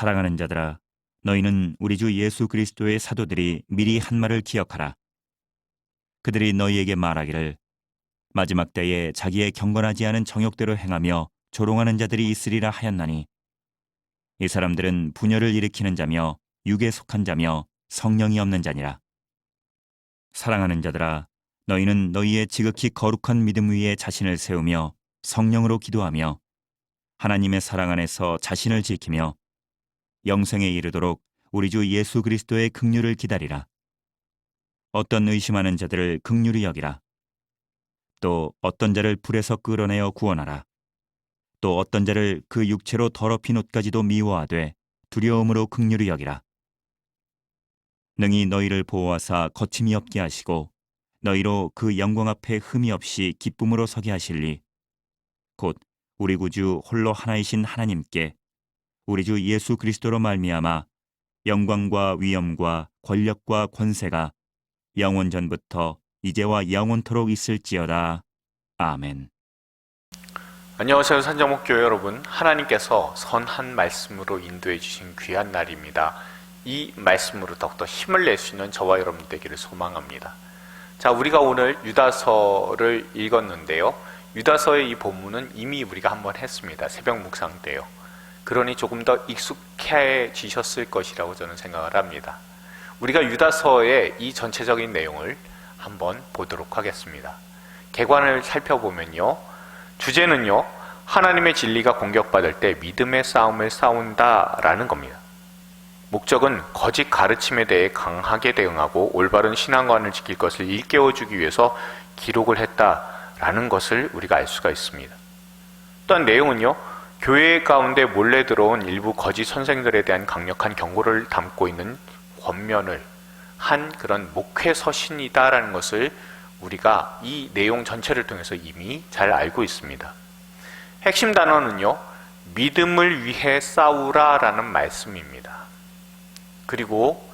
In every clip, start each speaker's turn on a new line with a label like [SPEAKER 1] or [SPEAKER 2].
[SPEAKER 1] 사랑하는 자들아, 너희는 우리 주 예수 그리스도의 사도들이 미리 한 말을 기억하라. 그들이 너희에게 말하기를 마지막 때에 자기의 경건하지 않은 정욕대로 행하며 조롱하는 자들이 있으리라 하였나니, 이 사람들은 분열을 일으키는 자며 육에 속한 자며 성령이 없는 자니라. 사랑하는 자들아, 너희는 너희의 지극히 거룩한 믿음 위에 자신을 세우며 성령으로 기도하며 하나님의 사랑 안에서 자신을 지키며 영생에 이르도록 우리 주 예수 그리스도의 긍휼을 기다리라. 어떤 의심하는 자들을 긍휼히 여기라. 또 어떤 자를 불에서 끌어내어 구원하라. 또 어떤 자를 그 육체로 더럽힌 옷까지도 미워하되 두려움으로 긍휼히 여기라. 능히 너희를 보호하사 거침이 없게 하시고 너희로 그 영광 앞에 흠이 없이 기쁨으로 서게 하실리, 곧 우리 구주 홀로 하나이신 하나님께 우리 주 예수 그리스도로 말미암아 영광과 위엄과 권력과 권세가 영원 전부터 이제와 영원토록 있을지어다. 아멘.
[SPEAKER 2] 안녕하세요, 산정목교회 여러분. 하나님께서 선한 말씀으로 인도해 주신 귀한 날입니다. 이 말씀으로 더욱더 힘을 낼 수 있는 저와 여러분 되기를 소망합니다. 자, 우리가 오늘 유다서를 읽었는데요, 유다서의 이 본문은 이미 우리가 한번 했습니다. 새벽 묵상 때요. 그러니 조금 더 익숙해지셨을 것이라고 저는 생각을 합니다. 우리가 유다서의 이 전체적인 내용을 한번 보도록 하겠습니다. 개관을 살펴보면요, 주제는요, 하나님의 진리가 공격받을 때 믿음의 싸움을 싸운다라는 겁니다. 목적은 거짓 가르침에 대해 강하게 대응하고 올바른 신앙관을 지킬 것을 일깨워주기 위해서 기록을 했다라는 것을 우리가 알 수가 있습니다. 또한 내용은요, 교회 가운데 몰래 들어온 일부 거짓 선생들에 대한 강력한 경고를 담고 있는 권면을 한 그런 목회 서신이다라는 것을 우리가 이 내용 전체를 통해서 이미 잘 알고 있습니다. 핵심 단어는요, 믿음을 위해 싸우라라는 말씀입니다. 그리고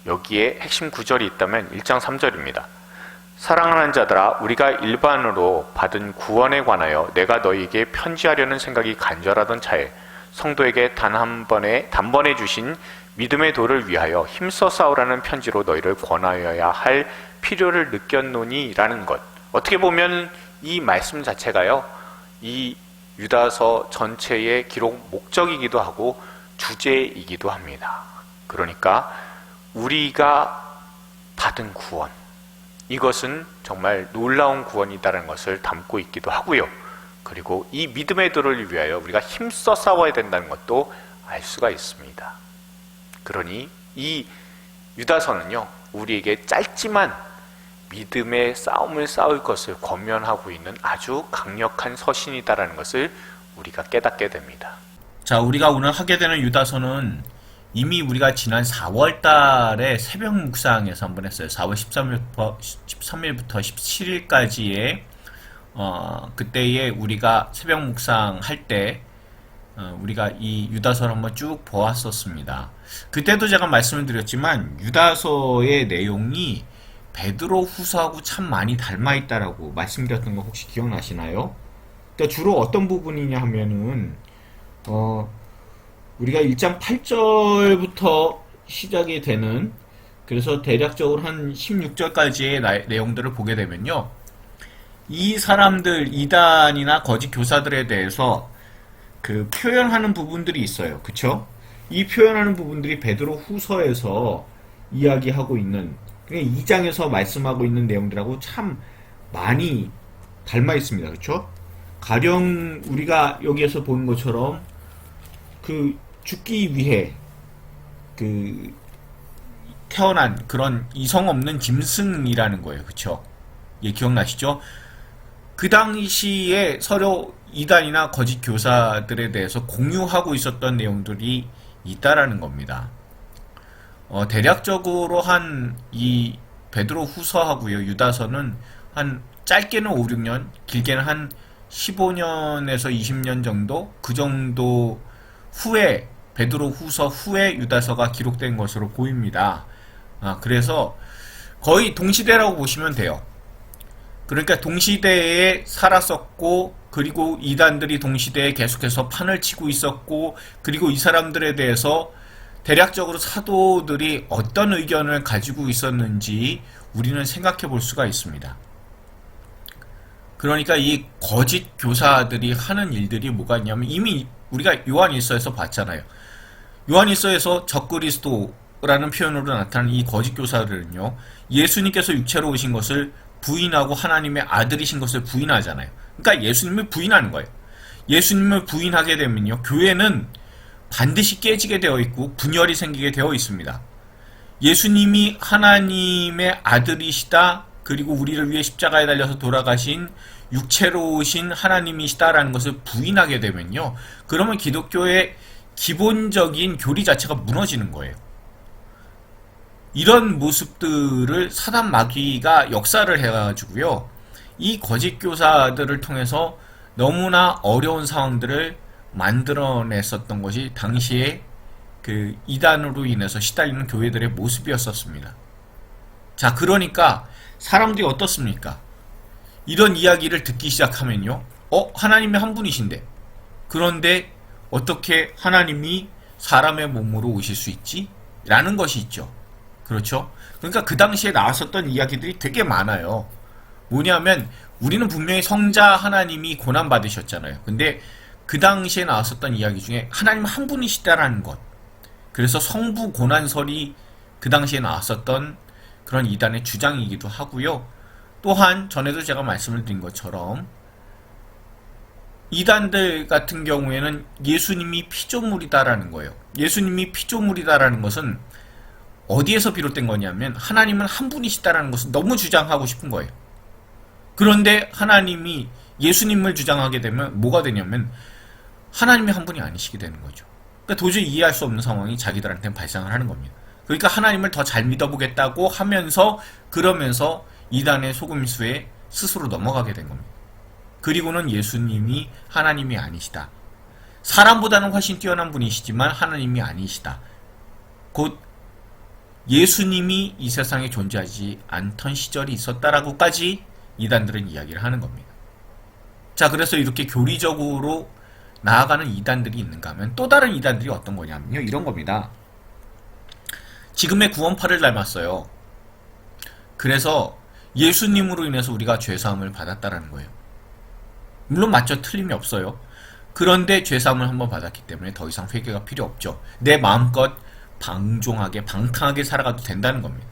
[SPEAKER 2] 여기에 핵심 구절이 있다면 1장 3절입니다. 사랑하는 자들아, 우리가 일반으로 받은 구원에 관하여 내가 너희에게 편지하려는 생각이 간절하던 차에 성도에게 단번에 주신 믿음의 도를 위하여 힘써 싸우라는 편지로 너희를 권하여야 할 필요를 느꼈노니 라는 것. 어떻게 보면 이 말씀 자체가요, 이 유다서 전체의 기록 목적이기도 하고 주제이기도 합니다. 그러니까 우리가 받은 구원, 이것은 정말 놀라운 구원이다라는 것을 담고 있기도 하고요. 그리고 이 믿음의 도를 위하여 우리가 힘써 싸워야 된다는 것도 알 수가 있습니다. 그러니 이 유다서는요, 우리에게 짧지만 믿음의 싸움을 싸울 것을 권면하고 있는 아주 강력한 서신이다라는 것을 우리가 깨닫게 됩니다.
[SPEAKER 3] 자, 우리가 오늘 하게 되는 유다서는 이미 우리가 지난 4월 달에 새벽 묵상에서 한번 했어요. 4월 13일부터 17일까지의 그때에 우리가 새벽 묵상 할 때 우리가 이 유다서를 한번 쭉 보았었습니다. 그때도 제가 말씀을 드렸지만 유다서의 내용이 베드로 후서하고 참 많이 닮아 있다라고 말씀드렸던 거 혹시 기억나시나요? 그러니까 주로 어떤 부분이냐 하면은 우리가 1장 8절부터 시작이 되는, 그래서 대략적으로 한 16절까지의 내용들을 보게 되면요, 이 사람들, 이단이나 거짓 교사들에 대해서 그 표현하는 부분들이 있어요. 그쵸? 이 표현하는 부분들이 베드로 후서에서 이야기하고 있는, 2장에서 말씀하고 있는 내용들하고 참 많이 닮아 있습니다. 그쵸? 가령 우리가 여기에서 보는 것처럼 그 죽기 위해 그 태어난 그런 이성 없는 짐승이라는 거예요. 그쵸? 예, 기억나시죠? 그 당시에 서로 이단이나 거짓 교사들에 대해서 공유하고 있었던 내용들이 있다라는 겁니다. 대략적으로 한 이 베드로 후서하고요, 유다서는 한 짧게는 5, 6년, 길게는 한 15년에서 20년 정도, 그 정도 후에, 베드로 후서 후에 유다서가 기록된 것으로 보입니다. 그래서 거의 동시대라고 보시면 돼요. 그러니까 동시대에 살았었고 그리고 이단들이 동시대에 계속해서 판을 치고 있었고, 그리고 이 사람들에 대해서 대략적으로 사도들이 어떤 의견을 가지고 있었는지 우리는 생각해 볼 수가 있습니다. 그러니까 이 거짓 교사들이 하는 일들이 뭐가 있냐면, 이미 우리가 요한일서에서 봤잖아요. 요한일서에서 적그리스도라는 표현으로 나타나는 이 거짓 교사들은요, 예수님께서 육체로 오신 것을 부인하고 하나님의 아들이신 것을 부인하잖아요. 그러니까 예수님을 부인하는 거예요. 예수님을 부인하게 되면요, 교회는 반드시 깨지게 되어 있고 분열이 생기게 되어 있습니다. 예수님이 하나님의 아들이시다, 그리고 우리를 위해 십자가에 달려서 돌아가신 육체로 오신 하나님이시다라는 것을 부인하게 되면요, 그러면 기독교의 기본적인 교리 자체가 무너지는 거예요. 이런 모습들을 사단 마귀가 역사를 해가지고요, 이 거짓 교사들을 통해서 너무나 어려운 상황들을 만들어냈었던 것이 당시에 그 이단으로 인해서 시달리는 교회들의 모습이었었습니다. 자, 그러니까 사람들이 어떻습니까? 이런 이야기를 듣기 시작하면요, 하나님이 한 분이신데, 그런데 어떻게 하나님이 사람의 몸으로 오실 수 있지? 라는 것이 있죠. 그렇죠? 그러니까 그 당시에 나왔었던 이야기들이 되게 많아요. 뭐냐면, 우리는 분명히 성자 하나님이 고난받으셨잖아요. 근데 그 당시에 나왔었던 이야기 중에 하나님 한 분이시다라는 것, 그래서 성부 고난설이 그 당시에 나왔었던 그런 이단의 주장이기도 하고요. 또한 전에도 제가 말씀을 드린 것처럼 이단들 같은 경우에는 예수님이 피조물이다라는 거예요. 예수님이 피조물이다라는 것은 어디에서 비롯된 거냐면, 하나님은 한 분이시다라는 것을 너무 주장하고 싶은 거예요. 그런데 하나님이 예수님을 주장하게 되면 뭐가 되냐면, 하나님이 한 분이 아니시게 되는 거죠. 그러니까 도저히 이해할 수 없는 상황이 자기들한테는 발생을 하는 겁니다. 그러니까 하나님을 더 잘 믿어보겠다고 하면서, 그러면서 이단의 속임수에 스스로 넘어가게 된 겁니다. 그리고는 예수님이 하나님이 아니시다, 사람보다는 훨씬 뛰어난 분이시지만 하나님이 아니시다, 곧 예수님이 이 세상에 존재하지 않던 시절이 있었다라고까지 이단들은 이야기를 하는 겁니다. 자, 그래서 이렇게 교리적으로 나아가는 이단들이 있는가 하면, 또 다른 이단들이 어떤 거냐면요, 이런 겁니다. 지금의 구원파를 닮았어요. 그래서 예수님으로 인해서 우리가 죄사함을 받았다라는 거예요. 물론 맞죠, 틀림이 없어요. 그런데 죄사함을 한번 받았기 때문에 더 이상 회개가 필요 없죠. 내 마음껏 방종하게, 방탕하게 살아가도 된다는 겁니다.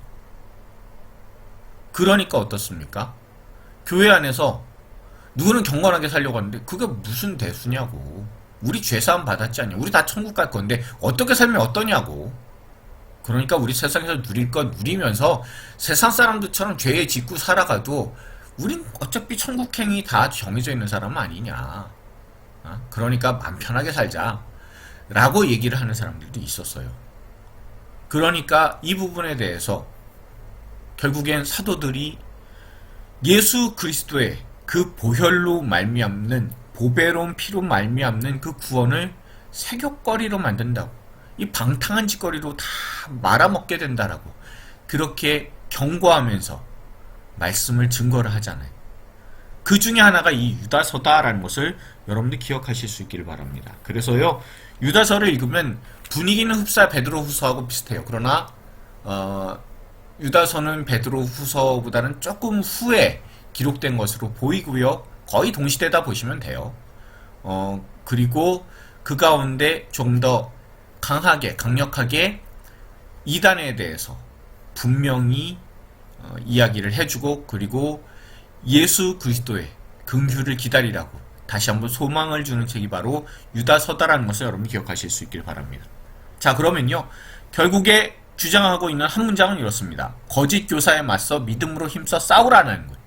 [SPEAKER 3] 그러니까 어떻습니까? 교회 안에서 누구는 경건하게 살려고 하는데 그게 무슨 대수냐고. 우리 죄사함 받았지 않냐, 우리 다 천국 갈 건데 어떻게 살면 어떠냐고. 그러니까 우리 세상에서 누릴 건 누리면서 세상 사람들처럼 죄에 짓고 살아가도 우린 어차피 천국행이 다 정해져 있는 사람은 아니냐. 그러니까 마음 편하게 살자 라고 얘기를 하는 사람들도 있었어요. 그러니까 이 부분에 대해서 결국엔 사도들이 예수 그리스도의 그 보혈로 말미암는, 보배로운 피로 말미암는 그 구원을 세격거리로 만든다고, 이 방탕한 짓거리로 다 말아먹게 된다라고 그렇게 경고하면서 말씀을 증거를 하잖아요. 그 중에 하나가 이 유다서다라는 것을 여러분들 기억하실 수 있기를 바랍니다. 그래서요, 유다서를 읽으면 분위기는 흡사 베드로 후서하고 비슷해요. 그러나 유다서는 베드로 후서보다는 조금 후에 기록된 것으로 보이고요. 거의 동시대다 보시면 돼요. 그리고 그 가운데 좀 더 강하게, 강력하게 이단에 대해서 분명히 이야기를 해주고, 그리고 예수 그리스도의 긍휼을 기다리라고 다시 한번 소망을 주는 책이 바로 유다서다라는 것을 여러분 기억하실 수 있길 바랍니다. 자, 그러면요, 결국에 주장하고 있는 한 문장은 이렇습니다. 거짓 교사에 맞서 믿음으로 힘써 싸우라는 것.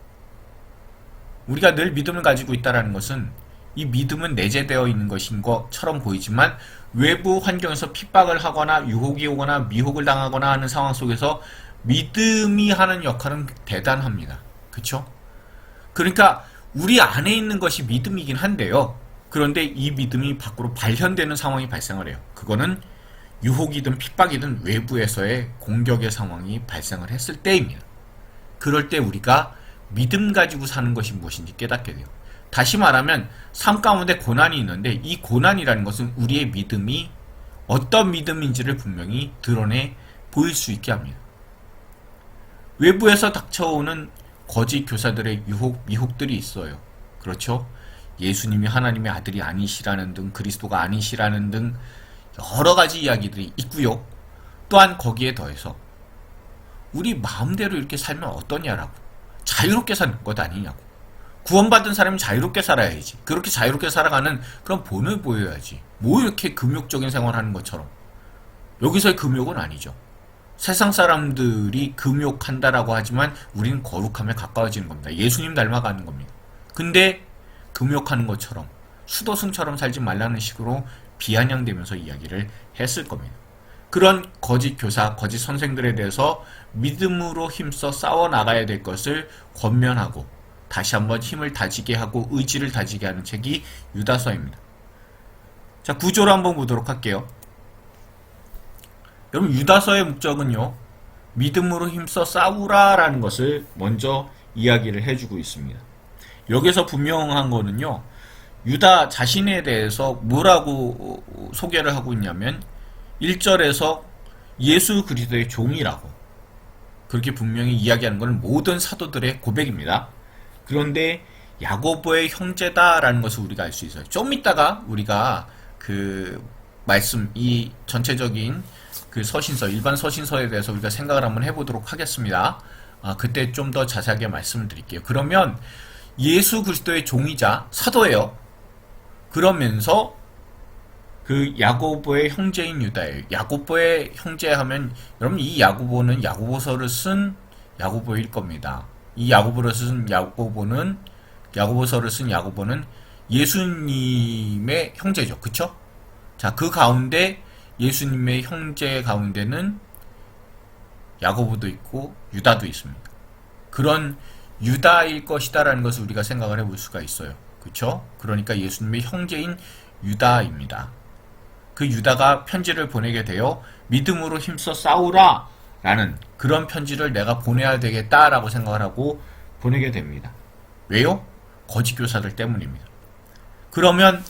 [SPEAKER 3] 우리가 늘 믿음을 가지고 있다는 것은, 이 믿음은 내재되어 있는 것인 것처럼 보이지만 외부 환경에서 핍박을 하거나 유혹이 오거나 미혹을 당하거나 하는 상황 속에서 믿음이 하는 역할은 대단합니다. 그쵸? 그러니까 우리 안에 있는 것이 믿음이긴 한데요, 그런데 이 믿음이 밖으로 발현되는 상황이 발생을 해요. 그거는 유혹이든 핍박이든 외부에서의 공격의 상황이 발생을 했을 때입니다. 그럴 때 우리가 믿음 가지고 사는 것이 무엇인지 깨닫게 돼요. 다시 말하면 삶 가운데 고난이 있는데 이 고난이라는 것은 우리의 믿음이 어떤 믿음인지를 분명히 드러내 보일 수 있게 합니다. 외부에서 닥쳐오는 거짓 교사들의 미혹들이 있어요. 그렇죠? 예수님이 하나님의 아들이 아니시라는 등 그리스도가 아니시라는 등 여러 가지 이야기들이 있고요. 또한 거기에 더해서 우리 마음대로 이렇게 살면 어떠냐라고, 자유롭게 사는 것 아니냐고, 구원받은 사람이 자유롭게 살아야지, 그렇게 자유롭게 살아가는 그런 본을 보여야지, 뭐 이렇게 금욕적인 생활하는 것처럼. 여기서의 금욕은 아니죠. 세상 사람들이 금욕한다라고 하지만 우리는 거룩함에 가까워지는 겁니다. 예수님 닮아가는 겁니다. 근데 금욕하는 것처럼 수도승처럼 살지 말라는 식으로 비아냥대면서 이야기를 했을 겁니다. 그런 거짓 교사, 거짓 선생들에 대해서 믿음으로 힘써 싸워나가야 될 것을 권면하고 다시 한번 힘을 다지게 하고 의지를 다지게 하는 책이 유다서입니다. 자, 구조를 한번 보도록 할게요. 여러분, 유다서의 목적은요, 믿음으로 힘써 싸우라라는 것을 먼저 이야기를 해주고 있습니다. 여기서 분명한 거는요, 유다 자신에 대해서 뭐라고 소개를 하고 있냐면 1절에서 예수 그리스도의 종이라고 그렇게 분명히 이야기하는 것은 모든 사도들의 고백입니다. 그런데 야고보의 형제다라는 것을 우리가 알 수 있어요. 좀 이따가 우리가 그 말씀, 이 전체적인 그 서신서, 일반 서신서에 대해서 우리가 생각을 한번 해보도록 하겠습니다. 그때 좀 더 자세하게 말씀을 드릴게요. 그러면 예수 그리스도의 종이자 사도예요. 그러면서 그 야고보의 형제인 유다예요. 야고보의 형제하면 여러분, 이 야고보는 야고보서를 쓴 야고보일 겁니다. 이 야고보서를 쓴 야고보는 예수님의 형제죠. 그쵸? 자, 그 가운데 예수님의 형제 가운데는 야고보도 있고 유다도 있습니다. 그런 유다일 것이다라는 것을 우리가 생각을 해볼 수가 있어요. 그쵸? 그러니까 예수님의 형제인 유다입니다. 그 유다가 편지를 보내게 되어 믿음으로 힘써 싸우라 라는 그런 편지를 내가 보내야 되겠다라고 생각을 하고 보내게 됩니다. 왜요? 거짓 교사들 때문입니다. 그러면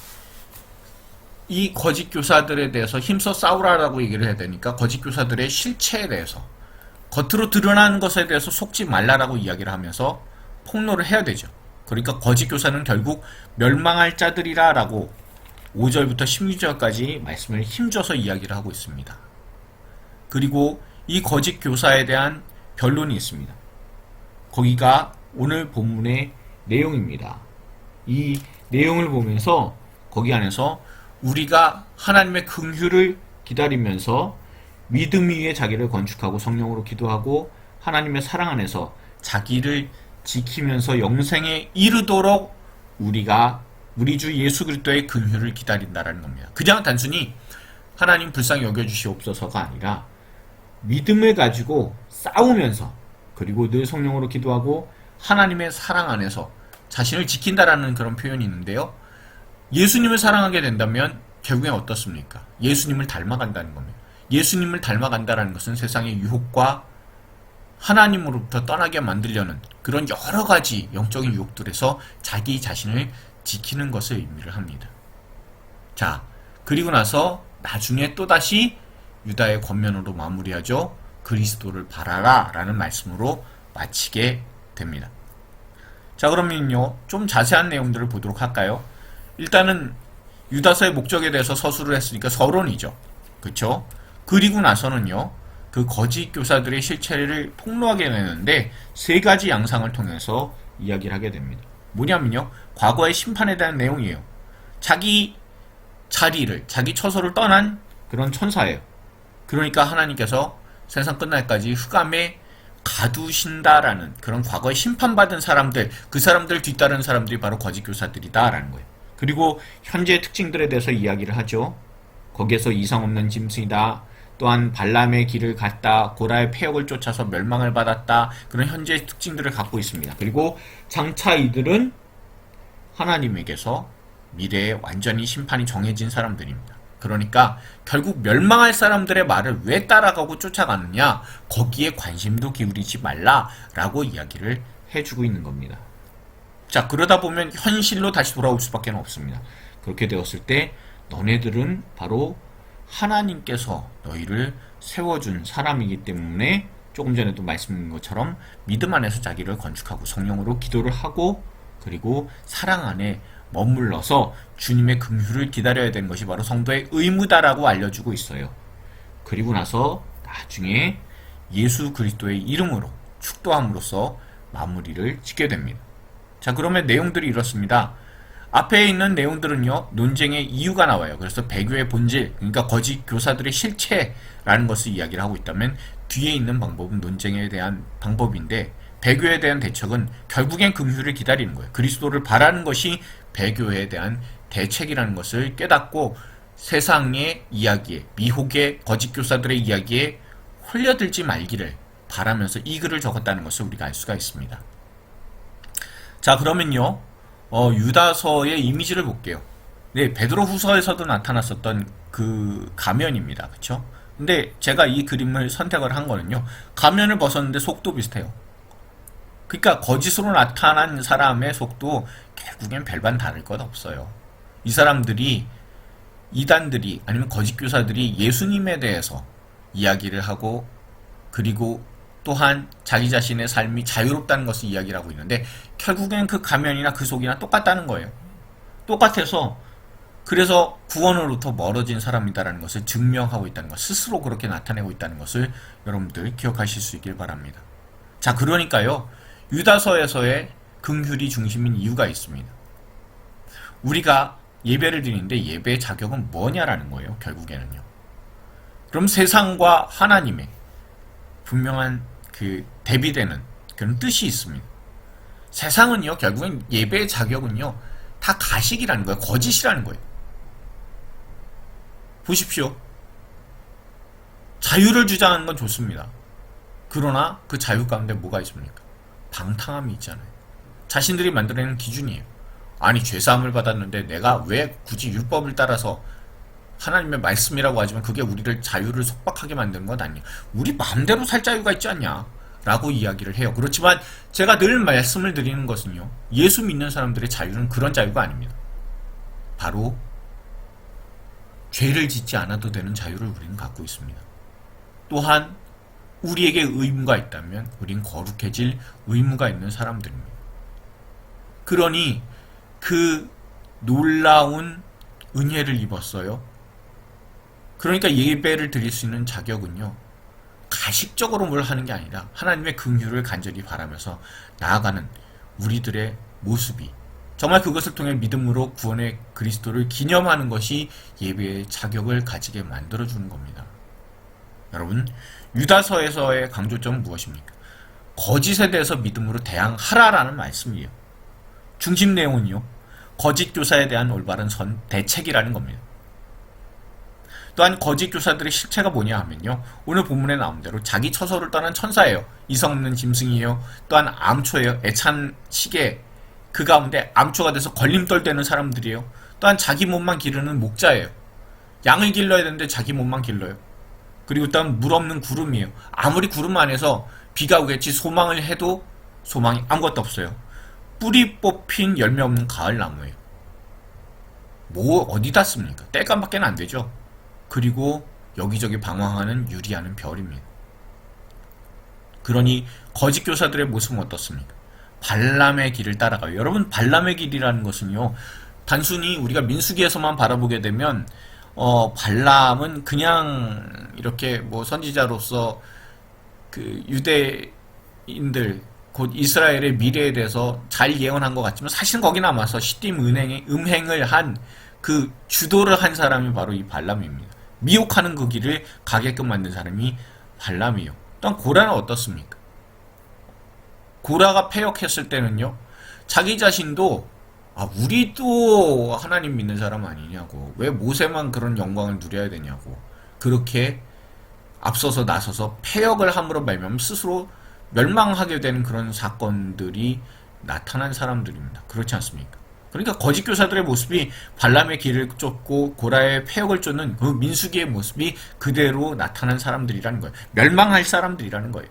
[SPEAKER 3] 이 거짓 교사들에 대해서 힘써 싸우라라고 얘기를 해야 되니까 거짓 교사들의 실체에 대해서, 겉으로 드러나는 것에 대해서 속지 말라라고 이야기를 하면서 폭로를 해야 되죠. 그러니까 거짓 교사는 결국 멸망할 자들이라 라고 5절부터 16절까지 말씀을 힘줘서 이야기를 하고 있습니다. 그리고 이 거짓 교사에 대한 변론이 있습니다. 거기가 오늘 본문의 내용입니다. 이 내용을 보면서 거기 안에서 우리가 하나님의 긍휼을 기다리면서 믿음 위에 자기를 건축하고 성령으로 기도하고 하나님의 사랑 안에서 자기를 지키면서 영생에 이르도록 우리가 우리 주 예수 그리스도의 긍휼을 기다린다라는 겁니다. 그냥 단순히 하나님 불쌍히 여겨주시옵소서가 아니라 믿음을 가지고 싸우면서, 그리고 늘 성령으로 기도하고 하나님의 사랑 안에서 자신을 지킨다라는 그런 표현이 있는데요. 예수님을 사랑하게 된다면 결국엔 어떻습니까? 예수님을 닮아간다는 겁니다. 예수님을 닮아간다라는 것은 세상의 유혹과 하나님으로부터 떠나게 만들려는 그런 여러 가지 영적인 유혹들에서 자기 자신을 지키는 것을 의미를 합니다. 자, 그리고 나서 나중에 또다시 유다의 권면으로 마무리하죠. 그리스도를 바라라 라는 말씀으로 마치게 됩니다. 자, 그러면요, 좀 자세한 내용들을 보도록 할까요? 일단은 유다서의 목적에 대해서 서술을 했으니까 서론이죠. 그쵸? 그리고 나서는요, 그 거짓 교사들의 실체를 폭로하게 되는데 세 가지 양상을 통해서 이야기를 하게 됩니다. 뭐냐면요, 과거의 심판에 대한 내용이에요. 자기 자리를, 자기 처소를 떠난 그런 천사예요. 그러니까 하나님께서 세상 끝날까지 흑암에 가두신다라는 그런 과거에 심판받은 사람들, 그 사람들 뒤따르는 사람들이 바로 거짓 교사들이다라는 거예요. 그리고 현재의 특징들에 대해서 이야기를 하죠. 거기에서 이상 없는 짐승이다. 또한 발람의 길을 갔다. 고라의 폐역을 쫓아서 멸망을 받았다. 그런 현재의 특징들을 갖고 있습니다. 그리고 장차 이들은 하나님에게서 미래에 완전히 심판이 정해진 사람들입니다. 그러니까 결국 멸망할 사람들의 말을 왜 따라가고 쫓아가느냐, 거기에 관심도 기울이지 말라라고 이야기를 해주고 있는 겁니다. 자, 그러다 보면 현실로 다시 돌아올 수밖에 없습니다. 그렇게 되었을 때 너네들은 바로 하나님께서 너희를 세워준 사람이기 때문에 조금 전에도 말씀드린 것처럼 믿음 안에서 자기를 건축하고 성령으로 기도를 하고 그리고 사랑 안에 머물러서 주님의 긍휼을 기다려야 되는 것이 바로 성도의 의무다라고 알려주고 있어요. 그리고 나서 나중에 예수 그리스도의 이름으로 축도함으로써 마무리를 짓게 됩니다. 자, 그러면 내용들이 이렇습니다. 앞에 있는 내용들은요, 논쟁의 이유가 나와요. 그래서 배교의 본질, 그러니까 거짓 교사들의 실체라는 것을 이야기를 하고 있다면 뒤에 있는 방법은 논쟁에 대한 방법인데 배교에 대한 대책은 결국엔 긍휼을 기다리는 거예요. 그리스도를 바라는 것이 배교에 대한 대책이라는 것을 깨닫고 세상의 이야기에, 미혹의 거짓 교사들의 이야기에 홀려들지 말기를 바라면서 이 글을 적었다는 것을 우리가 알 수가 있습니다. 자, 그러면요, 유다서의 이미지를 볼게요. 네, 베드로 후서에서도 나타났었던 그 가면입니다. 그쵸? 근데 제가 이 그림을 선택을 한 거는요, 가면을 벗었는데 속도 비슷해요. 그러니까 거짓으로 나타난 사람의 속도 결국엔 별반 다를 것 없어요. 이 사람들이, 이단들이 아니면 거짓 교사들이 예수님에 대해서 이야기를 하고 그리고 또한 자기 자신의 삶이 자유롭다는 것을 이야기를 하고 있는데 결국엔 그 가면이나 그 속이나 똑같다는 거예요. 똑같아서 그래서 구원으로부터 멀어진 사람이다라는 것을 증명하고 있다는 것, 스스로 그렇게 나타내고 있다는 것을 여러분들 기억하실 수 있길 바랍니다. 자, 그러니까요, 유다서에서의 긍휼이 중심인 이유가 있습니다. 우리가 예배를 드리는데 예배의 자격은 뭐냐라는 거예요, 결국에는요. 그럼 세상과 하나님의 분명한 그 대비되는 그런 뜻이 있습니다. 세상은요, 결국엔 예배의 자격은요, 다 가식이라는 거예요. 거짓이라는 거예요. 보십시오. 자유를 주장하는 건 좋습니다. 그러나 그 자유 가운데 뭐가 있습니까? 방탕함이 있잖아요. 자신들이 만들어내는 기준이에요. 아니, 죄사함을 받았는데 내가 왜 굳이 율법을 따라서 하나님의 말씀이라고 하지만 그게 우리를 자유를 속박하게 만드는 건 아니야. 우리 마음대로 살 자유가 있지 않냐? 라고 이야기를 해요. 그렇지만 제가 늘 말씀을 드리는 것은요, 예수 믿는 사람들의 자유는 그런 자유가 아닙니다. 바로 죄를 짓지 않아도 되는 자유를 우리는 갖고 있습니다. 또한 우리에게 의무가 있다면 우린 거룩해질 의무가 있는 사람들입니다. 그러니 그 놀라운 은혜를 입었어요. 그러니까 예배를 드릴 수 있는 자격은요, 가식적으로 뭘 하는 게 아니라 하나님의 긍휼을 간절히 바라면서 나아가는 우리들의 모습이 정말 그것을 통해 믿음으로 구원의 그리스도를 기념하는 것이 예배의 자격을 가지게 만들어주는 겁니다. 여러분, 유다서에서의 강조점은 무엇입니까? 거짓에 대해서 믿음으로 대항하라라는 말씀이에요. 중심 내용은요, 거짓 교사에 대한 올바른 대책이라는 겁니다. 또한 거짓 교사들의 실체가 뭐냐 하면요, 오늘 본문에 나온 대로 자기 처소를 떠난 천사예요. 이성 없는 짐승이에요. 또한 암초예요. 애찬 시계, 그 가운데 암초가 돼서 걸림돌되는 사람들이에요. 또한 자기 몸만 기르는 목자예요. 양을 길러야 되는데 자기 몸만 길러요. 그리고 또한 물 없는 구름이에요. 아무리 구름 안에서 비가 오겠지 소망을 해도 소망이 아무것도 없어요. 뿌리 뽑힌 열매 없는 가을 나무예요. 뭐 어디다 씁니까? 땔감밖에 안 되죠. 그리고 여기저기 방황하는 유리하는 별입니다. 그러니 거짓 교사들의 모습은 어떻습니까? 발람의 길을 따라가요. 여러분, 발람의 길이라는 것은요, 단순히 우리가 민수기에서만 바라보게 되면 발람은 그냥 이렇게 뭐 선지자로서 그 유대인들 곧 이스라엘의 미래에 대해서 잘 예언한 것 같지만 사실 거기 남아서 시딤 음행을 한 그 주도를 한 사람이 바로 이 발람입니다. 미혹하는 그 길을 가게끔 만든 사람이 발람이에요. 또한 고라는 어떻습니까? 고라가 패역했을 때는요, 자기 자신도 우리도 하나님 믿는 사람 아니냐고, 왜 모세만 그런 영광을 누려야 되냐고, 그렇게 앞서서 나서서 패역을 함으로 말미암아 스스로 멸망하게 되는 그런 사건들이 나타난 사람들입니다. 그렇지 않습니까? 그러니까 거짓 교사들의 모습이 발람의 길을 쫓고 고라의 패역을 쫓는 그 민수기의 모습이 그대로 나타난 사람들이라는 거예요. 멸망할 사람들이라는 거예요.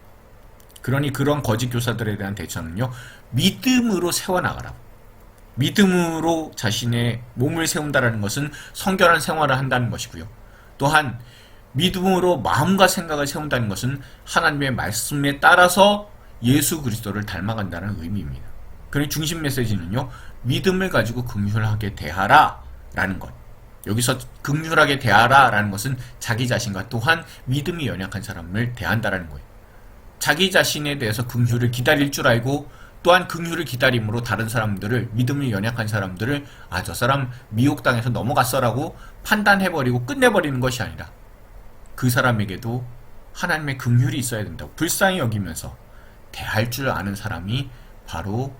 [SPEAKER 3] 그러니 그런 거짓 교사들에 대한 대처는요, 믿음으로 세워나가라고. 믿음으로 자신의 몸을 세운다라는 것은 성결한 생활을 한다는 것이고요. 또한 믿음으로 마음과 생각을 세운다는 것은 하나님의 말씀에 따라서 예수 그리스도를 닮아간다는 의미입니다. 그의 중심 메시지는요, 믿음을 가지고 긍휼하게 대하라 라는 것. 여기서 긍휼하게 대하라 라는 것은 자기 자신과 또한 믿음이 연약한 사람을 대한다라는 거예요. 자기 자신에 대해서 긍휼을 기다릴 줄 알고 또한 긍휼을 기다림으로 다른 사람들을, 믿음이 연약한 사람들을 저 사람 미혹당해서 넘어갔어라고 판단해버리고 끝내버리는 것이 아니라 그 사람에게도 하나님의 긍휼이 있어야 된다고 불쌍히 여기면서 대할 줄 아는 사람이 바로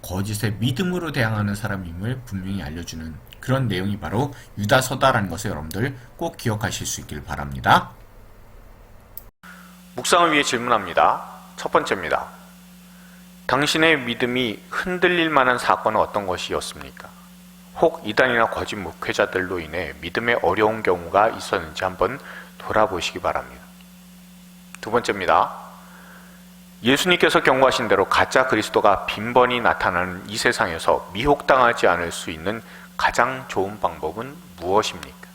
[SPEAKER 3] 거짓의 믿음으로 대항하는 사람임을 분명히 알려주는 그런 내용이 바로 유다서다라는 것을 여러분들 꼭 기억하실 수 있길 바랍니다.
[SPEAKER 2] 묵상을 위해 질문합니다. 첫 번째입니다. 당신의 믿음이 흔들릴 만한 사건은 어떤 것이었습니까? 혹 이단이나 거짓 목회자들로 인해 믿음에 어려운 경우가 있었는지 한번 돌아보시기 바랍니다. 두 번째입니다. 예수님께서 경고하신 대로 가짜 그리스도가 빈번히 나타나는 이 세상에서 미혹당하지 않을 수 있는 가장 좋은 방법은 무엇입니까?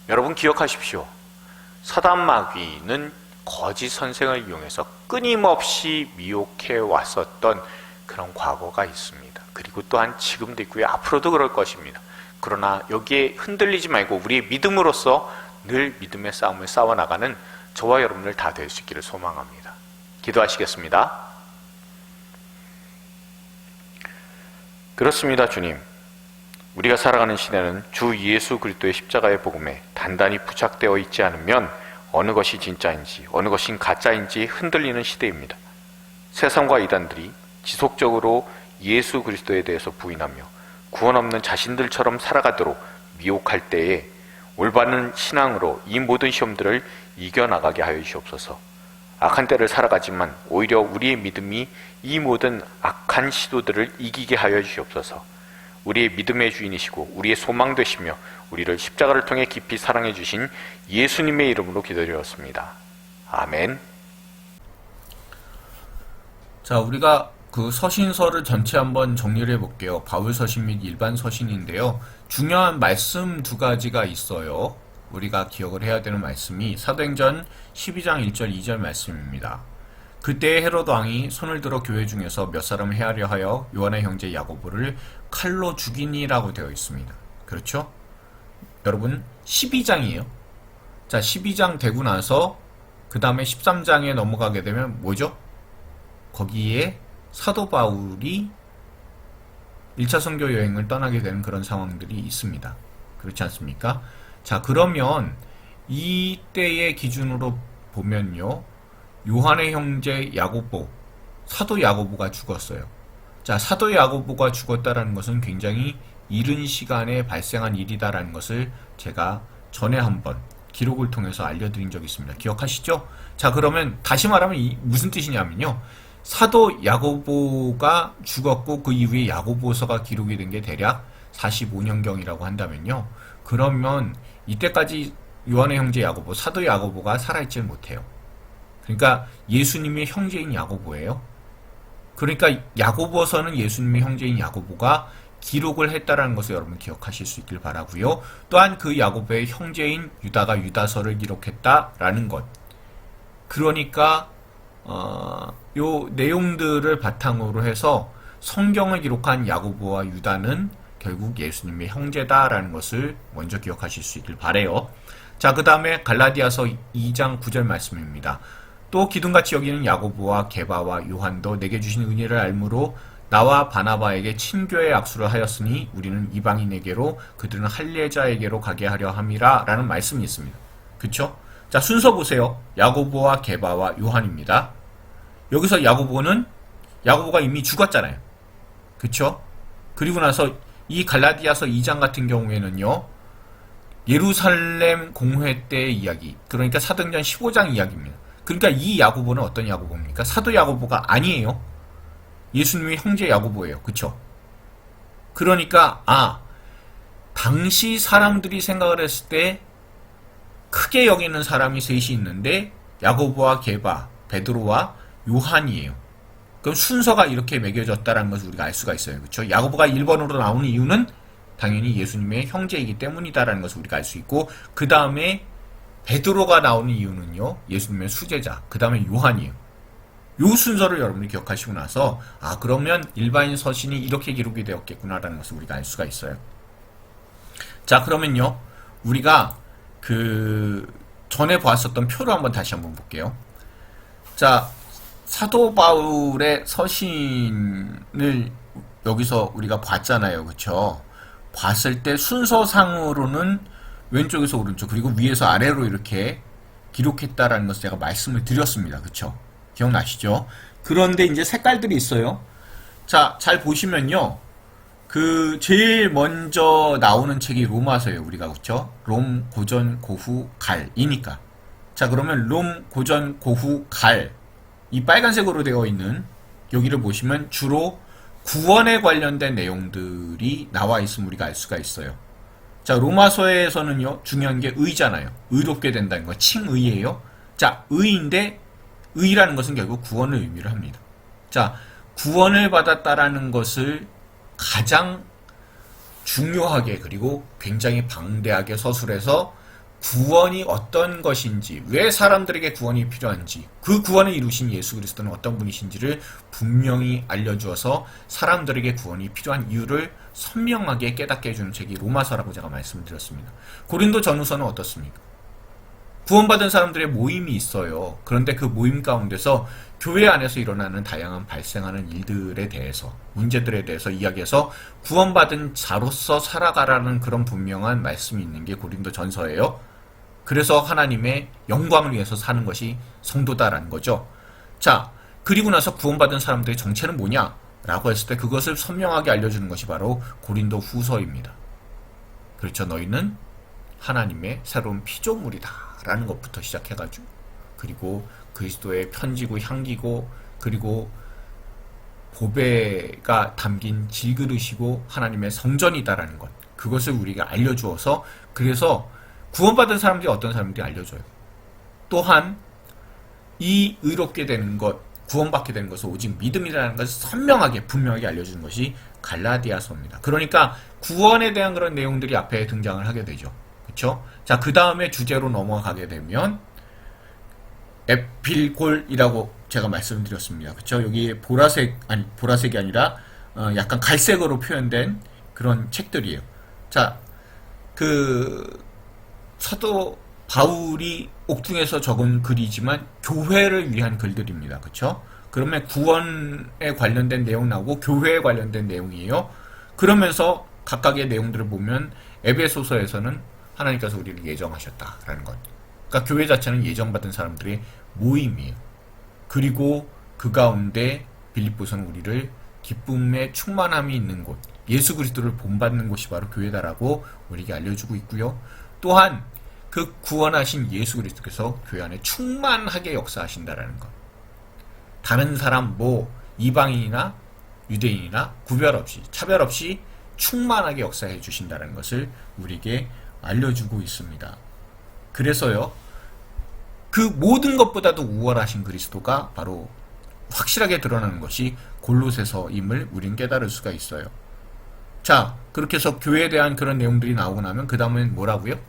[SPEAKER 2] 여러분 기억하십시오. 사단 마귀는 거짓 선생을 이용해서 끊임없이 미혹해 왔었던 그런 과거가 있습니다. 그리고 또한 지금도 있고요. 앞으로도 그럴 것입니다. 그러나 여기에 흔들리지 말고 우리의 믿음으로써 늘 믿음의 싸움을 싸워나가는 저와 여러분들 다 될 수 있기를 소망합니다. 기도하시겠습니다. 그렇습니다, 주님. 우리가 살아가는 시대는 주 예수 그리스도의 십자가의 복음에 단단히 부착되어 있지 않으면 어느 것이 진짜인지 어느 것이 가짜인지 흔들리는 시대입니다. 세상과 이단들이 지속적으로 예수 그리스도에 대해서 부인하며 구원 없는 자신들처럼 살아가도록 미혹할 때에 올바른 신앙으로 이 모든 시험들을 이겨나가게 하여 주시옵소서. 악한 때를 살아가지만 오히려 우리의 믿음이 이 모든 악한 시도들을 이기게 하여 주시옵소서. 우리의 믿음의 주인이시고 우리의 소망 되시며 우리를 십자가를 통해 깊이 사랑해 주신 예수님의 이름으로 기도드렸습니다. 아멘.
[SPEAKER 3] 자, 우리가 그 서신서를 전체 한번 정리를 해볼게요. 바울 서신 및 일반 서신인데요. 중요한 말씀 두 가지가 있어요. 우리가 기억을 해야 되는 말씀이 사도행전 12장 1절 2절 말씀입니다. 그때 헤롯 왕이 손을 들어 교회 중에서 몇 사람을 해하려 하여 요한의 형제 야고보를 칼로 죽이니라고 되어 있습니다. 그렇죠? 여러분 12장이에요. 자, 12장 되고 나서 그 다음에 13장에 넘어가게 되면 뭐죠? 거기에 사도 바울이 1차 선교 여행을 떠나게 되는 그런 상황들이 있습니다. 그렇지 않습니까? 자, 그러면 이때의 기준으로 보면요, 요한의 형제 야고보, 사도 야고보가 죽었어요. 자, 사도 야고보가 죽었다라는 것은 굉장히 이른 시간에 발생한 일이다라는 것을 제가 전에 한번 기록을 통해서 알려드린 적이 있습니다. 기억하시죠? 자, 그러면 다시 말하면 무슨 뜻이냐면요, 사도 야고보가 죽었고 그 이후에 야고보서가 기록이 된 게 대략 45년경이라고 한다면요, 그러면 이때까지 요한의 형제 야고보, 사도 야고보가 살아있지 못해요. 그러니까 예수님의 형제인 야고보예요. 그러니까 야고보서는 예수님의 형제인 야고보가 기록을 했다라는 것을 여러분 기억하실 수 있길 바라고요. 또한 그 야고보의 형제인 유다가 유다서를 기록했다라는 것. 그러니까 요 내용들을 바탕으로 해서 성경을 기록한 야고보와 유다는 결국 예수님의 형제다라는 것을 먼저 기억하실 수 있길 바래요. 자, 그 다음에 갈라디아서 2장 9절 말씀입니다. 또 기둥같이 여기는 야고보와 게바와 요한도 내게 주신 은혜를 알므로 나와 바나바에게 친교의 악수를 하였으니 우리는 이방인에게로 그들은 할례자에게로 가게 하려 함이라 라는 말씀이 있습니다. 그쵸? 자, 순서 보세요. 야고보와 게바와 요한입니다. 여기서 야고보가 이미 죽었잖아요. 그쵸? 그리고 나서 이 갈라디아서 2장 같은 경우에는요, 예루살렘 공회 때의 이야기, 그러니까 사도행전 15장 이야기입니다. 그러니까 이 야고보는 어떤 야고보입니까? 사도 야고보가 아니에요. 예수님의 형제 야고보예요. 그쵸? 그러니까 당시 사람들이 생각을 했을 때 크게 여기는 사람이 셋이 있는데 야고보와 게바, 베드로와 요한이에요. 그럼 순서가 이렇게 매겨졌다는 것을 우리가 알 수가 있어요. 그렇죠? 야고보가 1번으로 나오는 이유는 당연히 예수님의 형제이기 때문이다라는 것을 우리가 알 수 있고, 그 다음에 베드로가 나오는 이유는요, 예수님의 수제자, 그 다음에 요한이에요. 요 순서를 여러분이 기억하시고 나서, 아, 그러면 일반인 서신이 이렇게 기록이 되었겠구나라는 것을 우리가 알 수가 있어요. 자, 그러면요, 우리가 전에 보았었던 표를 다시 한번 볼게요. 자, 사도 바울의 서신을 여기서 우리가 봤잖아요. 그쵸? 봤을 때 순서상으로는 왼쪽에서 오른쪽, 그리고 위에서 아래로 이렇게 기록했다라는 것을 제가 말씀을 드렸습니다. 그쵸? 기억나시죠? 그런데 이제 색깔들이 있어요. 자, 잘 보시면요. 제일 먼저 나오는 책이 로마서예요. 우리가, 그쵸? 롬, 고전, 고후, 갈이니까. 자, 그러면 롬, 고전, 고후, 갈. 이 빨간색으로 되어 있는 여기를 보시면 주로 구원에 관련된 내용들이 나와 있음을 우리가 알 수가 있어요. 자, 로마서에서는요, 중요한 게 의잖아요. 의롭게 된다는 거, 칭의예요. 자, 의인데, 의라는 것은 결국 구원을 의미를 합니다. 자, 구원을 받았다라는 것을 가장 중요하게, 그리고 굉장히 방대하게 서술해서 구원이 어떤 것인지, 왜 사람들에게 구원이 필요한지, 그 구원을 이루신 예수 그리스도는 어떤 분이신지를 분명히 알려주어서 사람들에게 구원이 필요한 이유를 선명하게 깨닫게 해주는 책이 로마서라고 제가 말씀드렸습니다. 고린도 전후서는 어떻습니까? 구원받은 사람들의 모임이 있어요. 그런데 그 모임 가운데서 교회 안에서 일어나는 다양한 발생하는 일들에 대해서, 문제들에 대해서 이야기해서 구원받은 자로서 살아가라는 그런 분명한 말씀이 있는 게 고린도 전서예요. 그래서 하나님의 영광을 위해서 사는 것이 성도다라는 거죠. 자, 그리고 나서 구원받은 사람들의 정체는 뭐냐? 라고 했을 때 그것을 선명하게 알려주는 것이 바로 고린도 후서입니다. 그렇죠. 너희는 하나님의 새로운 피조물이다 라는 것부터 시작해가지고, 그리고 그리스도의 편지고 향기고, 그리고 보배가 담긴 질그릇이고 하나님의 성전이다라는 것, 그것을 우리가 알려주어서, 그래서 구원받은 사람들이 어떤 사람들이 알려줘요. 또한 이 의롭게 되는 것, 구원받게 되는 것은 오직 믿음이라는 것을 선명하게 분명하게 알려주는 것이 갈라디아서입니다. 그러니까 구원에 대한 그런 내용들이 앞에 등장을 하게 되죠. 그렇죠? 자, 그 다음에 주제로 넘어가게 되면 에필골이라고 제가 말씀드렸습니다. 그렇죠? 여기 보라색이 아니라 약간 갈색으로 표현된 그런 책들이에요. 자, 사도 바울이 옥중에서 적은 글이지만 교회를 위한 글들입니다. 그렇죠? 그러면 구원에 관련된 내용 나오고 교회에 관련된 내용이에요. 그러면서 각각의 내용들을 보면 에베소서에서는 하나님께서 우리를 예정하셨다라는 것. 그러니까 교회 자체는 예정받은 사람들의 모임이에요. 그리고 그 가운데 빌립보서는 우리를 기쁨의 충만함이 있는 곳, 예수 그리스도를 본받는 곳이 바로 교회다라고 우리에게 알려주고 있고요. 또한 그 구원하신 예수 그리스도께서 교회 안에 충만하게 역사하신다라는 것. 다른 사람, 이방인이나 유대인이나 구별 없이, 차별 없이 충만하게 역사해 주신다는 것을 우리에게 알려주고 있습니다. 그래서요, 그 모든 것보다도 우월하신 그리스도가 바로 확실하게 드러나는 것이 골로새서임을 우린 깨달을 수가 있어요. 자, 그렇게 해서 교회에 대한 그런 내용들이 나오고 나면 그 다음엔 뭐라고요?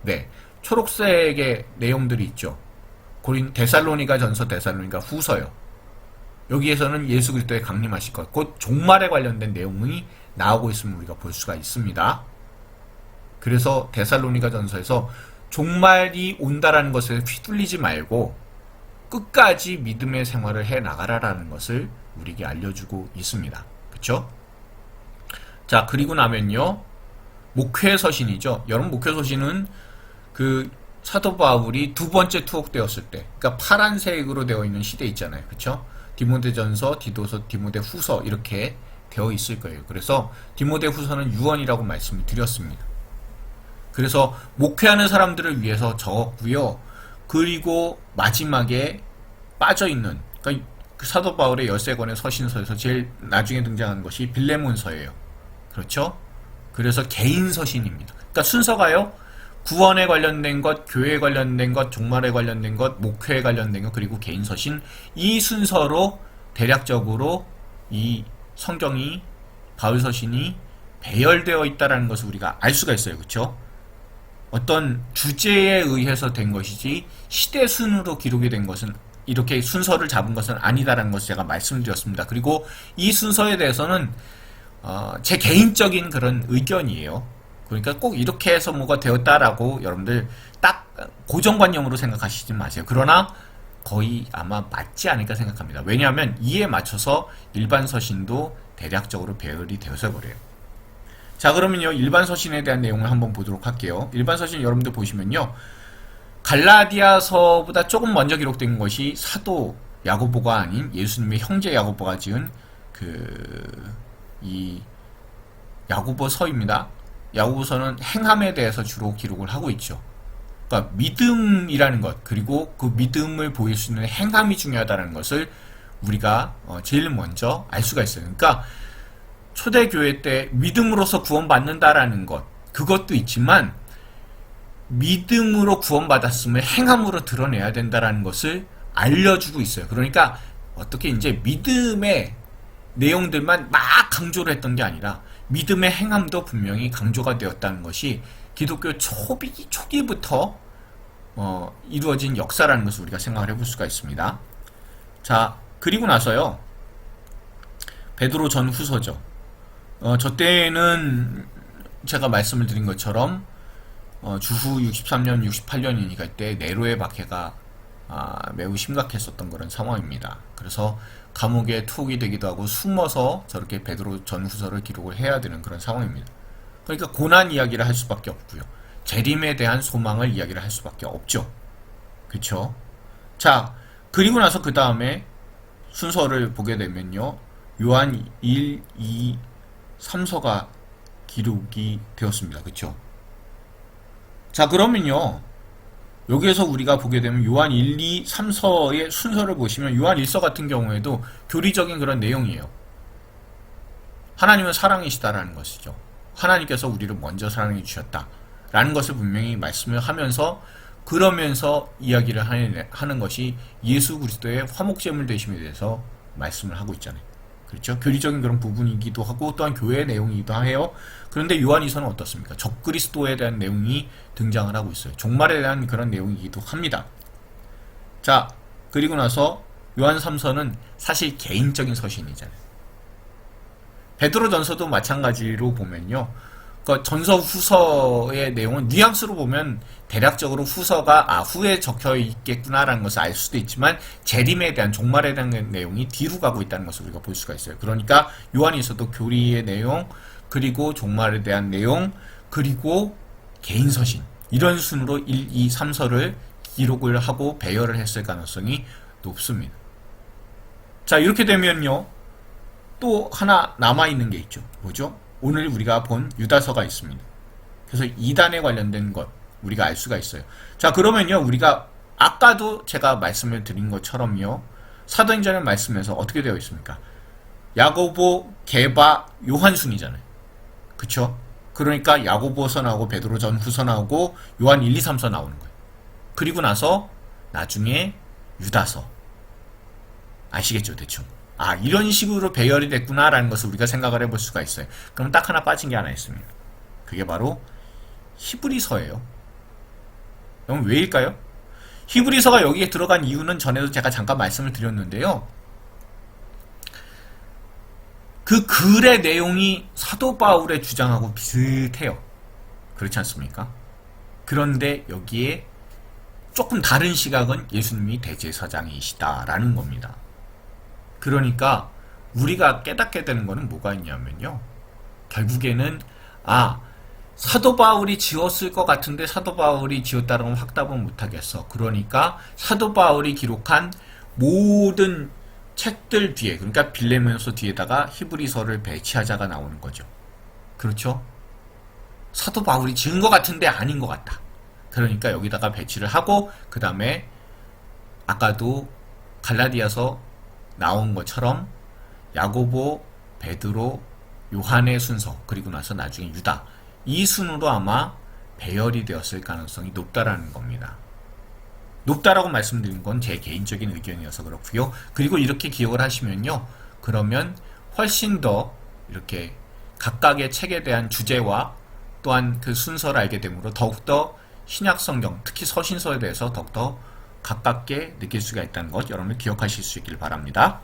[SPEAKER 3] 네, 초록색의 내용들이 있죠. 데살로니가 전서, 데살로니가 후서요. 여기에서는 예수 그리스도의 강림하실 것, 곧 종말에 관련된 내용이 나오고 있음을 우리가 볼 수가 있습니다. 그래서 데살로니가 전서에서 종말이 온다라는 것에 휘둘리지 말고 끝까지 믿음의 생활을 해 나가라라는 것을 우리에게 알려주고 있습니다. 그렇죠? 자, 그리고 나면요, 목회서신이죠. 여러분, 목회서신은 사도 바울이 두 번째 투옥되었을 때, 그러니까 파란색으로 되어 있는 시대 있잖아요. 그렇죠? 디모데전서, 디도서, 디모데후서 이렇게 되어 있을 거예요. 그래서 디모데후서는 유언이라고 말씀을 드렸습니다. 그래서 목회하는 사람들을 위해서 적었고요. 그리고 마지막에 빠져있는, 그러니까 그 사도 바울의 13권의 서신서에서 제일 나중에 등장하는 것이 빌레몬서예요. 그렇죠? 그래서 개인 서신입니다. 그러니까 순서가요, 구원에 관련된 것, 교회에 관련된 것, 종말에 관련된 것, 목회에 관련된 것, 그리고 개인 서신, 이 순서로 대략적으로 이 성경이 바울 서신이 배열되어 있다는 것을 우리가 알 수가 있어요. 그렇죠? 어떤 주제에 의해서 된 것이지 시대 순으로 기록이 된 것은 이렇게 순서를 잡은 것은 아니다라는 것을 제가 말씀드렸습니다. 그리고 이 순서에 대해서는 제 개인적인 그런 의견이에요. 그러니까 꼭 이렇게 해서 뭐가 되었다라고 여러분들 딱 고정관념으로 생각하시지 마세요. 그러나 거의 아마 맞지 않을까 생각합니다. 왜냐하면 이에 맞춰서 일반 서신도 대략적으로 배열이 되어서 그래요. 자, 그러면요, 일반 서신에 대한 내용을 한번 보도록 할게요. 일반 서신 여러분들 보시면요, 갈라디아서보다 조금 먼저 기록된 것이 사도 야고보가 아닌 예수님의 형제 야고보가 지은 이 야고보서입니다. 야고보서는 행함에 대해서 주로 기록을 하고 있죠. 그러니까 믿음이라는 것, 그리고 그 믿음을 보일 수 있는 행함이 중요하다는 것을 우리가 제일 먼저 알 수가 있어요. 그러니까 초대교회 때 믿음으로서 구원받는다라는 것, 그것도 있지만 믿음으로 구원받았음을 행함으로 드러내야 된다라는 것을 알려주고 있어요. 그러니까 어떻게 이제 믿음의 내용들만 막 강조를 했던 게 아니라 믿음의 행함도 분명히 강조가 되었다는 것이 기독교 초기부터 이루어진 역사라는 것을 우리가 생각을 해볼 수가 있습니다. 자, 그리고 나서요, 베드로 전후서죠. 저 때는 제가 말씀을 드린 것처럼 주후 63년, 68년이니까 이때 네로의 박해가 매우 심각했었던 그런 상황입니다. 그래서 감옥에 투옥이 되기도 하고 숨어서 저렇게 베드로 전후서를 기록을 해야 되는 그런 상황입니다. 그러니까 고난 이야기를 할 수밖에 없고요. 재림에 대한 소망을 이야기를 할 수밖에 없죠. 그쵸? 자, 그리고 나서 그 다음에 순서를 보게 되면요, 요한 1, 2, 3서가 기록이 되었습니다. 그쵸? 자, 그러면요, 여기에서 우리가 보게 되면 요한 1, 2, 3서의 순서를 보시면 요한 1서 같은 경우에도 교리적인 그런 내용이에요. 하나님은 사랑이시다라는 것이죠. 하나님께서 우리를 먼저 사랑해 주셨다라는 것을 분명히 말씀을 하면서, 그러면서 이야기를 하는 것이 예수 그리스도의 화목제물 되심에 대해서 말씀을 하고 있잖아요. 그렇죠? 교리적인 그런 부분이기도 하고 또한 교회의 내용이기도 해요. 그런데 요한이서는 어떻습니까? 적그리스도에 대한 내용이 등장을 하고 있어요. 종말에 대한 그런 내용이기도 합니다. 자, 그리고 나서 요한 3서는 사실 개인적인 서신이잖아요. 베드로전서도 마찬가지로 보면요, 그 전서 후서의 내용은 뉘앙스로 보면 대략적으로 후서가 후에 적혀 있겠구나라는 것을 알 수도 있지만 재림에 대한, 종말에 대한 내용이 뒤로 가고 있다는 것을 우리가 볼 수가 있어요. 그러니까 요한에서도 교리의 내용, 그리고 종말에 대한 내용, 그리고 개인 서신, 이런 순으로 1, 2, 3서를 기록을 하고 배열을 했을 가능성이 높습니다. 자, 이렇게 되면요, 또 하나 남아있는 게 있죠. 뭐죠? 오늘 우리가 본 유다서가 있습니다. 그래서 이단에 관련된 것 우리가 알 수가 있어요. 자, 그러면요, 우리가 아까도 제가 말씀을 드린 것처럼요, 사도행전의 말씀에서 어떻게 되어 있습니까? 야고보, 게바, 요한 순이잖아요. 그쵸? 그러니까 야고보서 나오고 베드로 전후서 나오고 요한 1, 2, 3서 나오는 거예요. 그리고 나서 나중에 유다서. 아시겠죠, 대충? 이런 식으로 배열이 됐구나라는 것을 우리가 생각을 해볼 수가 있어요. 그럼 딱 하나 빠진 게 하나 있습니다. 그게 바로 히브리서예요. 그럼 왜일까요? 히브리서가 여기에 들어간 이유는 전에도 제가 잠깐 말씀을 드렸는데요, 그 글의 내용이 사도 바울의 주장하고 비슷해요. 그렇지 않습니까? 그런데 여기에 조금 다른 시각은 예수님이 대제사장이시다라는 겁니다. 그러니까 우리가 깨닫게 되는 것은 뭐가 있냐면요, 결국에는 사도 바울이 지었을 것 같은데 사도 바울이 지었다라고 확답은 못하겠어. 그러니까 사도 바울이 기록한 모든 책들 뒤에, 그러니까 빌레몬서 뒤에다가 히브리서를 배치하자가 나오는 거죠. 그렇죠? 사도 바울이 지은 것 같은데 아닌 것 같다. 그러니까 여기다가 배치를 하고, 그 다음에 아까도 갈라디아서 나온 것처럼 야고보, 베드로, 요한의 순서, 그리고 나서 나중에 유다, 이 순으로 아마 배열이 되었을 가능성이 높다라는 겁니다. 높다라고 말씀드린 건 제 개인적인 의견이어서 그렇고요. 그리고 이렇게 기억을 하시면요. 그러면 훨씬 더 이렇게 각각의 책에 대한 주제와 또한 그 순서를 알게 되므로 더욱더 신약 성경, 특히 서신서에 대해서 더욱더 가깝게 느낄 수가 있다는 것 여러분들 기억하실 수 있길 바랍니다.